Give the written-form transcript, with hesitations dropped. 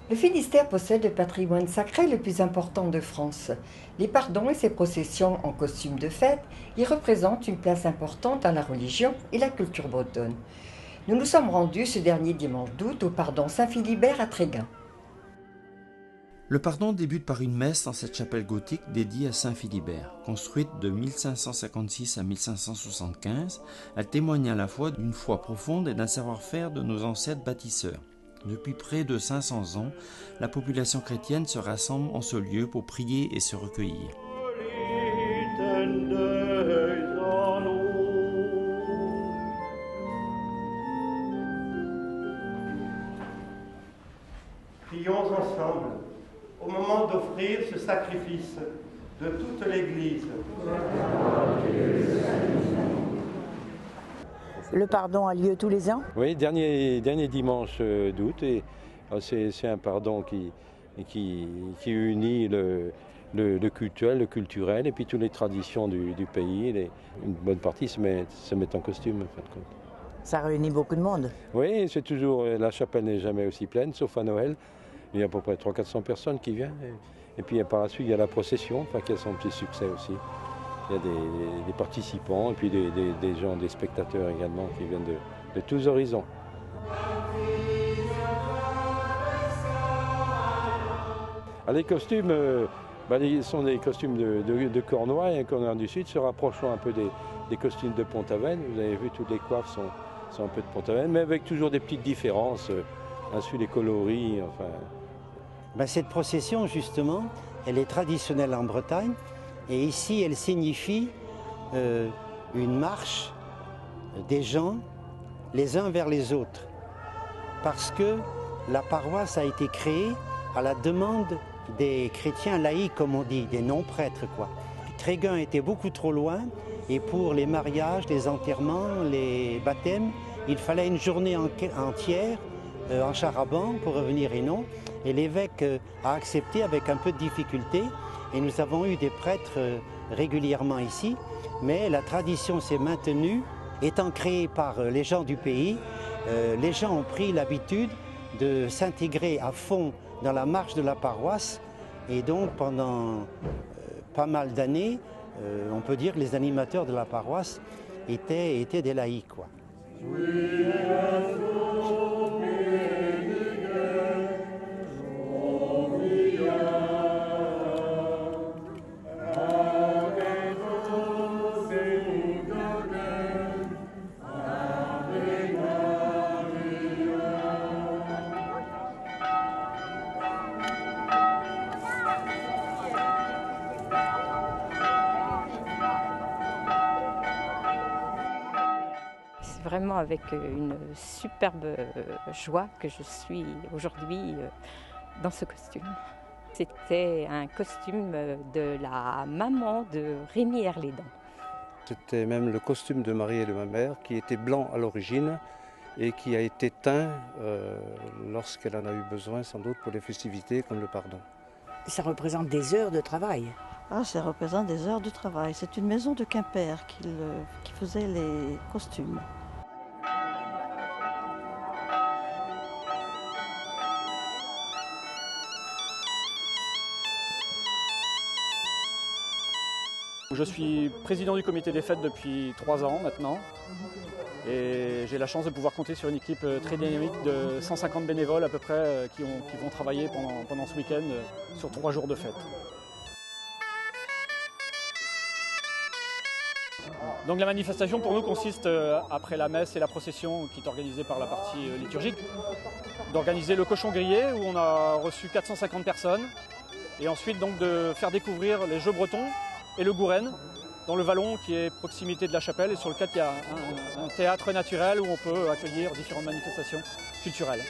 Le Finistère possède le patrimoine sacré le plus important de France. Les pardons et ses processions en costume de fête y représentent une place importante dans la religion et la culture bretonne. Nous nous sommes rendus ce dernier dimanche d'août au pardon Saint-Philibert à Tréguin. Le pardon débute par une messe dans cette chapelle gothique dédiée à Saint Philibert. Construite de 1556 à 1575, elle témoigne à la fois d'une foi profonde et d'un savoir-faire de nos ancêtres bâtisseurs. Depuis près de 500 ans, la population chrétienne se rassemble en ce lieu pour prier et se recueillir. Prions ensemble au moment d'offrir ce sacrifice de toute l'Église. Le pardon a lieu tous les ans? Oui, dernier dimanche d'août. Et c'est un pardon qui unit le culturel et puis toutes les traditions du pays. Une bonne partie se met en costume, en fin de compte. Ça réunit beaucoup de monde. Oui, c'est toujours, la chapelle n'est jamais aussi pleine, sauf à Noël. Il y a à peu près 300-400 personnes qui viennent. Et puis par la suite, il y a la procession, qui a son petit succès aussi. Il y a des participants et puis des gens, des spectateurs également qui viennent de tous horizons. Les costumes sont des costumes de Cornouailles. Et Cornouailles du Sud se rapprochant un peu des costumes de Pont-Aven. Vous avez vu, toutes les coiffes sont un peu de Pont-Aven, mais avec toujours des petites différences. Ainsi les coloris, enfin. Cette procession, justement, elle est traditionnelle en Bretagne. Et ici, elle signifie une marche des gens les uns vers les autres. Parce que la paroisse a été créée à la demande des chrétiens laïcs, comme on dit, des non-prêtres, quoi. Tréguin était beaucoup trop loin, et pour les mariages, les enterrements, les baptêmes, il fallait une journée entière en char à banc pour revenir et non. Et l'évêque a accepté avec un peu de difficulté. Et nous avons eu des prêtres régulièrement ici, mais la tradition s'est maintenue. Étant créée par les gens du pays, les gens ont pris l'habitude de s'intégrer à fond dans la marche de la paroisse. Et donc pendant pas mal d'années, on peut dire que les animateurs de la paroisse étaient des laïcs, quoi. C'est vraiment avec une superbe joie que je suis aujourd'hui dans ce costume. C'était un costume de la maman de Rémi Herlédan. C'était même le costume de Marie et de ma mère qui était blanc à l'origine et qui a été teint lorsqu'elle en a eu besoin, sans doute pour les festivités comme le pardon. Ça représente des heures de travail. Ça représente des heures de travail. C'est une maison de Quimper qui faisait les costumes. Je suis président du comité des fêtes depuis 3 ans maintenant et j'ai la chance de pouvoir compter sur une équipe très dynamique de 150 bénévoles à peu près qui vont travailler pendant ce week-end sur 3 jours de fête. Donc la manifestation pour nous consiste, après la messe et la procession qui est organisée par la partie liturgique, d'organiser le cochon grillé où on a reçu 450 personnes et ensuite donc de faire découvrir les jeux bretons et le Gouren, dans le vallon qui est proximité de la chapelle et sur lequel il y a un théâtre naturel où on peut accueillir différentes manifestations culturelles.